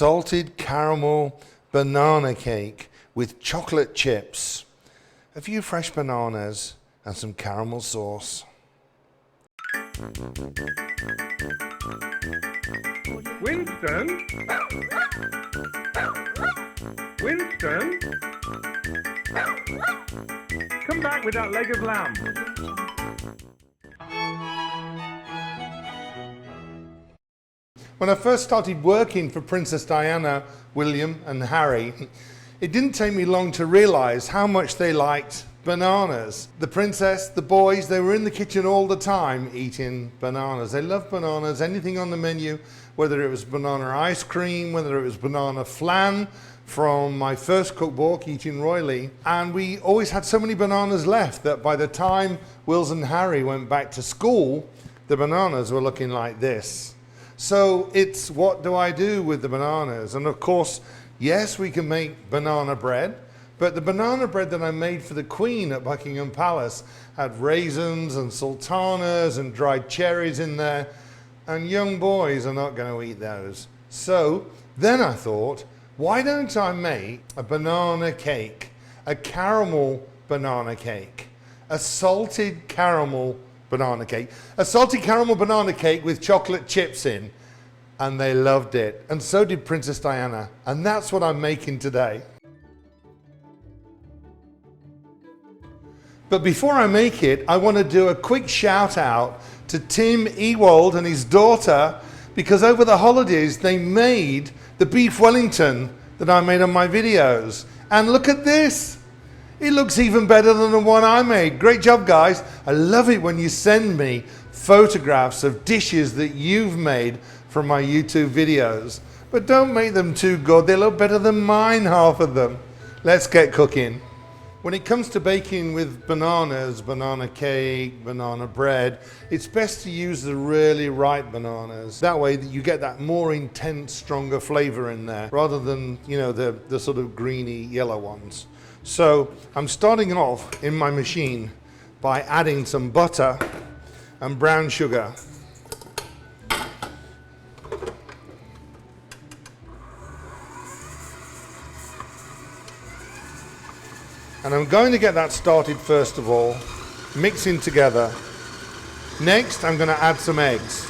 salted caramel banana cake with chocolate chips, a few fresh bananas, and some caramel sauce. Winston? Winston? Come back with that leg of lamb. When I first started working for Princess Diana, William and Harry, it didn't take me long to realize how much they liked bananas. The princess, the boys, they were in the kitchen all the time eating bananas. They loved bananas, anything on the menu, whether it was banana ice cream, whether it was banana flan from my first cookbook, Eating Royally. And we always had so many bananas left that by the time Wills and Harry went back to school, the bananas were looking like this. So it's what do I do with the bananas? And of course, yes, we can make banana bread, but the banana bread that I made for the Queen at Buckingham Palace had raisins and sultanas and dried cherries in there, and young boys are not going to eat those. So then I thought, why don't I make a banana cake, a caramel banana cake, a salted caramel banana cake, a salted caramel banana cake with chocolate chips in, and they loved it. And so did Princess Diana, and that's what I'm making today. But before I make it, I want to do a quick shout out to Tim Ewald and his daughter, because over the holidays they made the beef Wellington that I made on my videos. And look at this. It looks even better than the one I made. Great job, guys. I love it when you send me photographs of dishes that you've made from my YouTube videos. But don't make them too good. They look better than mine, half of them. Let's get cooking. When it comes to baking with bananas, banana cake, banana bread, it's best to use the really ripe bananas. That way you get that more intense, stronger flavor in there, rather than, you know, the sort of greeny yellow ones. So I'm starting off in my machine by adding some butter and brown sugar. And I'm going to get that started first of all, mixing together. Next, I'm going to add some eggs.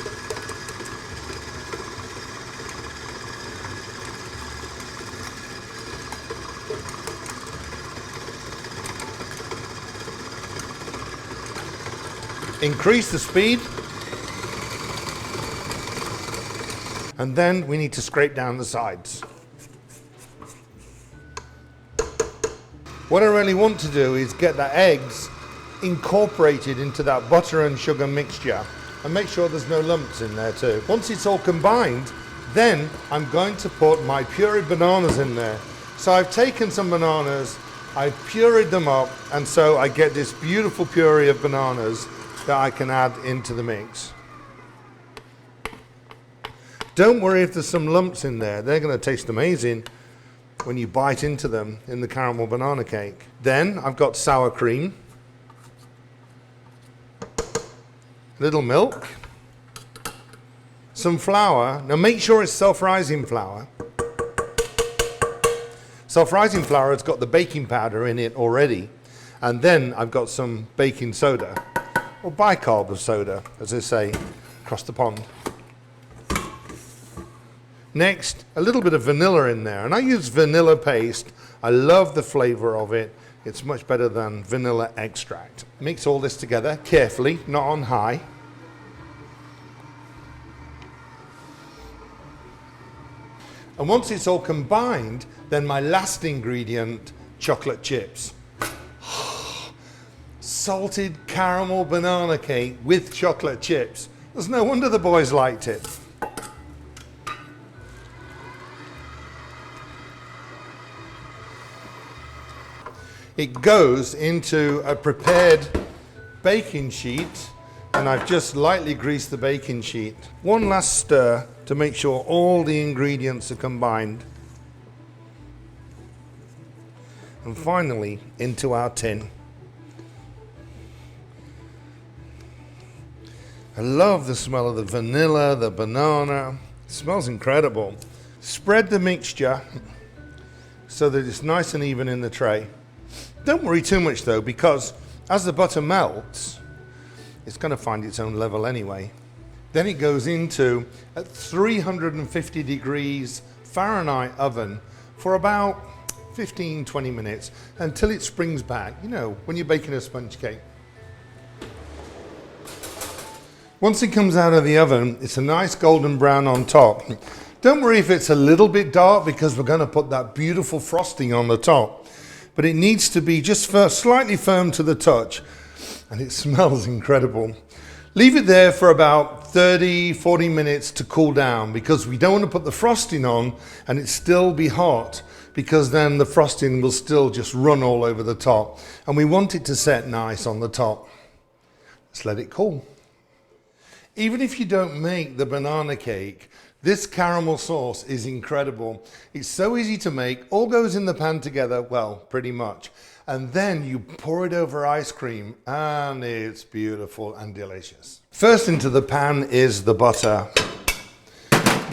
Increase the speed. And then we need to scrape down the sides. What I really want to do is get the eggs incorporated into that butter and sugar mixture and make sure there's no lumps in there too. Once it's all combined, then I'm going to put my pureed bananas in there. So I've taken some bananas, I've pureed them up, and so I get this beautiful puree of bananas that I can add into the mix. Don't worry if there's some lumps in there, they're going to taste amazing when you bite into them in the caramel banana cake. Then I've got sour cream, a little milk, some flour. Now make sure it's self-rising flour. Self-rising flour has got the baking powder in it already. And then I've got some baking soda, or bicarb of soda, as they say across the pond. Next, a little bit of vanilla in there, and I use vanilla paste. I love the flavor of it. It's much better than vanilla extract. Mix all this together carefully, not on high. And once it's all combined, then my last ingredient, chocolate chips. Salted caramel banana cake with chocolate chips. There's no wonder the boys liked it. It goes into a prepared baking sheet, and I've just lightly greased the baking sheet. One last stir to make sure all the ingredients are combined. And finally, into our tin. I love the smell of the vanilla, the banana. It smells incredible. Spread the mixture so that it's nice and even in the tray. Don't worry too much though, because as the butter melts, it's going to find its own level anyway. Then it goes into a 350 degrees Fahrenheit oven for about 15-20 minutes until it springs back, you know, when you're baking a sponge cake. Once it comes out of the oven, it's a nice golden brown on top. Don't worry if it's a little bit dark, because we're going to put that beautiful frosting on the top. But it needs to be just slightly firm to the touch, and it smells incredible. Leave it there for about 30-40 minutes to cool down, because we don't want to put the frosting on and it still be hot, because then the frosting will still just run all over the top, and we want it to set nice on the top. Let's let it cool. Even if you don't make the banana cake, this caramel sauce is incredible. It's so easy to make, all goes in the pan together, well, pretty much. And then you pour it over ice cream, and it's beautiful and delicious. First into the pan is the butter,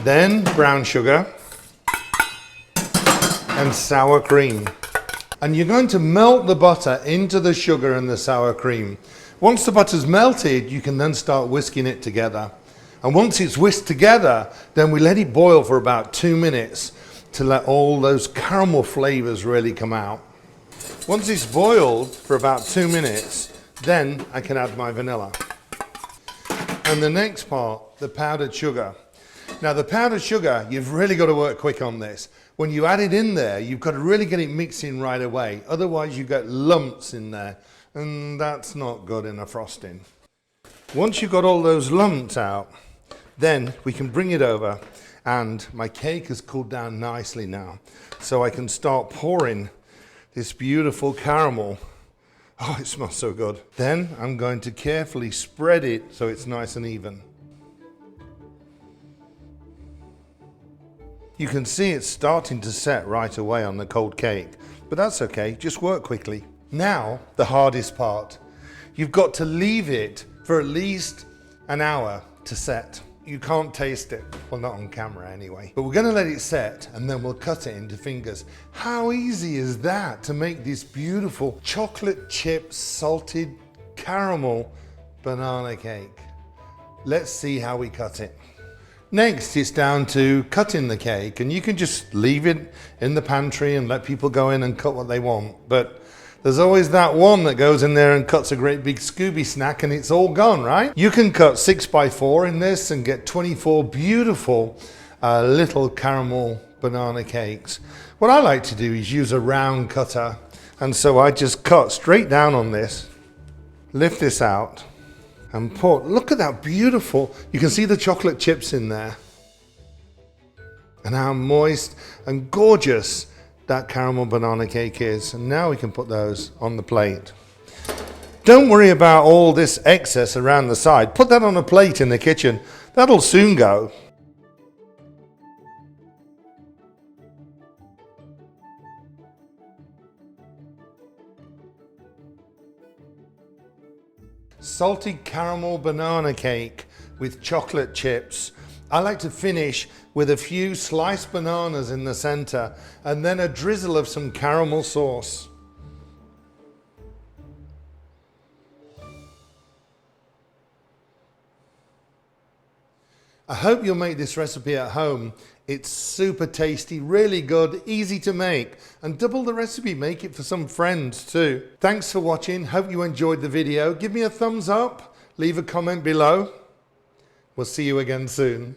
then brown sugar and sour cream. And you're going to melt the butter into the sugar and the sour cream. Once the butter's melted, you can then start whisking it together. And once it's whisked together, then we let it boil for about 2 minutes to let all those caramel flavors really come out. Once it's boiled for about 2 minutes, then I can add my vanilla. And the next part, the powdered sugar. Now the powdered sugar, you've really got to work quick on this. When you add it in there, you've got to really get it mixing right away. Otherwise you get lumps in there, and that's not good in a frosting. Once you've got all those lumps out, then we can bring it over, and my cake has cooled down nicely now. So I can start pouring this beautiful caramel. Oh, it smells so good. Then I'm going to carefully spread it so it's nice and even. You can see it's starting to set right away on the cold cake, but that's okay, just work quickly. Now, the hardest part. You've got to leave it for at least an hour to set. You can't taste it, well, not on camera anyway. But we're gonna let it set, and then we'll cut it into fingers. How easy is that to make this beautiful chocolate chip salted caramel banana cake? Let's see how we cut it. Next, it's down to cutting the cake, and you can just leave it in the pantry and let people go in and cut what they want. But there's always that one that goes in there and cuts a great big Scooby snack, and it's all gone, right? You can cut 6x4 in this and get 24 beautiful little caramel banana cakes. What I like to do is use a round cutter, and so I just cut straight down on this, lift this out, and pour. Look at that beautiful, you can see the chocolate chips in there, and how moist and gorgeous that caramel banana cake is. And now we can put those on the plate. Don't worry about all this excess around the side. Put that on a plate in the kitchen. That'll soon go. Salted caramel banana cake with chocolate chips. I like to finish with a few sliced bananas in the center, and then a drizzle of some caramel sauce. I hope you'll make this recipe at home. It's super tasty, really good, easy to make, and double the recipe, make it for some friends too. Thanks for watching, hope you enjoyed the video. Give me a thumbs up, leave a comment below. We'll see you again soon.